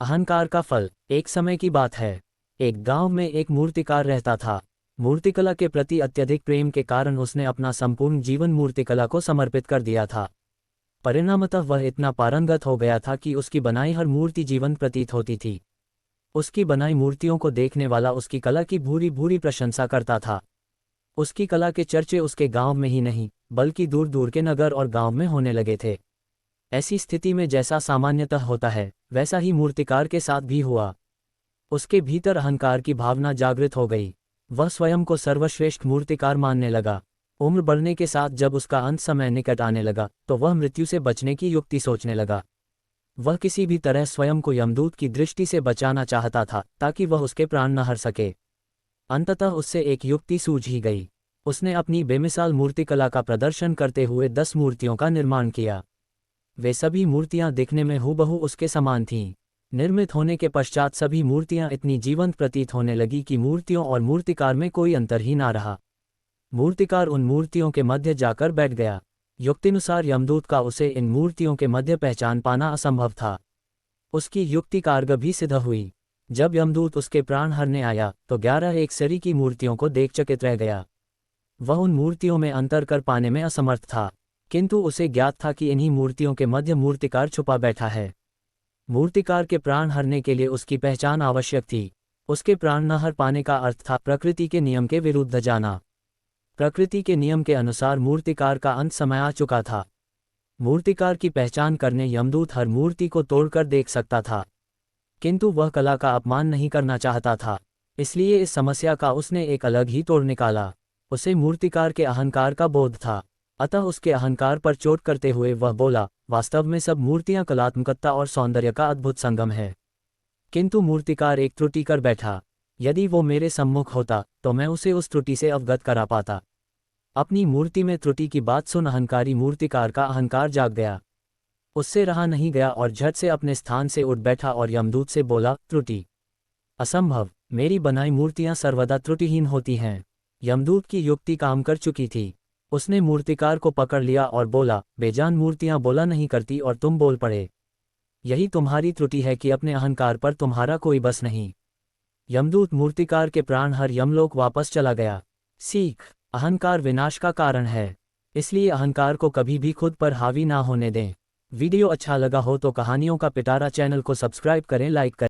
अहंकार का फल। एक समय की बात है। एक गांव में एक मूर्तिकार रहता था। मूर्तिकला के प्रति अत्यधिक प्रेम के कारण उसने अपना संपूर्ण जीवन मूर्तिकला को समर्पित कर दिया था। परिणामतः वह इतना पारंगत हो गया था कि उसकी बनाई हर मूर्ति जीवंत प्रतीत होती थी। उसकी बनाई मूर्तियों को देखने वाला उसकी कला की भूरी भूरी प्रशंसा करता था। उसकी कला के चर्चे उसके गांव में ही नहीं, बल्कि दूर दूर के नगर और गांव में होने लगे थे। ऐसी स्थिति में जैसा सामान्यतः होता है, वैसा ही मूर्तिकार के साथ भी हुआ। उसके भीतर अहंकार की भावना जागृत हो गई। वह स्वयं को सर्वश्रेष्ठ मूर्तिकार मानने लगा। उम्र बढ़ने के साथ जब उसका अंत समय निकट आने लगा, तो वह मृत्यु से बचने की युक्ति सोचने लगा। वह किसी भी तरह स्वयं को यमदूत की दृष्टि से बचाना चाहता था, ताकि वह उसके प्राण न हर सके। अंततः उससे एक युक्ति सूझ ही गई। उसने अपनी बेमिसाल मूर्तिकला का प्रदर्शन करते हुए 10 मूर्तियों का निर्माण किया। वे सभी मूर्तियां दिखने में हूबहू उसके समान थीं। निर्मित होने के पश्चात सभी मूर्तियां इतनी जीवंत प्रतीत होने लगी कि मूर्तियों और मूर्तिकार में कोई अंतर ही ना रहा। मूर्तिकार उन मूर्तियों के मध्य जाकर बैठ गया। युक्तिनुसार यमदूत का उसे इन मूर्तियों के मध्य पहचान पाना असंभव था। उसकी युक्ति कारगर भी सिद्ध हुई। जब यमदूत उसके प्राण हरने आया, तो 11 एक सरी की मूर्तियों को देख चकित रह गया। वह उन मूर्तियों में अंतर कर पाने में असमर्थ था, किंतु उसे ज्ञात था कि इन्हीं मूर्तियों के मध्य मूर्तिकार छुपा बैठा है। मूर्तिकार के प्राण हरने के लिए उसकी पहचान आवश्यक थी। उसके प्राण न हर पाने का अर्थ था प्रकृति के नियम के विरुद्ध जाना। प्रकृति के नियम के अनुसार मूर्तिकार का अंत समय आ चुका था। मूर्तिकार की पहचान करने यमदूत हर मूर्ति को तोड़कर देख सकता था, किंतु वह कला का अपमान नहीं करना चाहता था। इसलिए इस समस्या का उसने एक अलग ही तोड़ निकाला। उसे मूर्तिकार के अहंकार का बोध था, अतः उसके अहंकार पर चोट करते हुए वह बोला, वास्तव में सब मूर्तियां कलात्मकता और सौंदर्य का अद्भुत संगम है। किंतु मूर्तिकार एक त्रुटि कर बैठा। यदि वो मेरे सम्मुख होता, तो मैं उसे उस त्रुटि से अवगत करा पाता। अपनी मूर्ति में त्रुटि की बात सुन अहंकारी मूर्तिकार का अहंकार जाग गया। उससे रहा नहीं गया और झट से अपने स्थान से उठ बैठा और यमदूत से बोला, त्रुटि? असंभव, मेरी बनाई मूर्तियां सर्वदा त्रुटिहीन होती हैं। यमदूत की युक्ति काम कर चुकी थी। उसने मूर्तिकार को पकड़ लिया और बोला, बेजान मूर्तियां बोला नहीं करती और तुम बोल पड़े। यही तुम्हारी त्रुटि है कि अपने अहंकार पर तुम्हारा कोई बस नहीं। यमदूत मूर्तिकार के प्राण हर यमलोक वापस चला गया। सीख: अहंकार विनाश का कारण है, इसलिए अहंकार को कभी भी खुद पर हावी ना होने दें। वीडियो अच्छा लगा हो तो कहानियों का पिटारा चैनल को सब्सक्राइब करें, लाइक करें।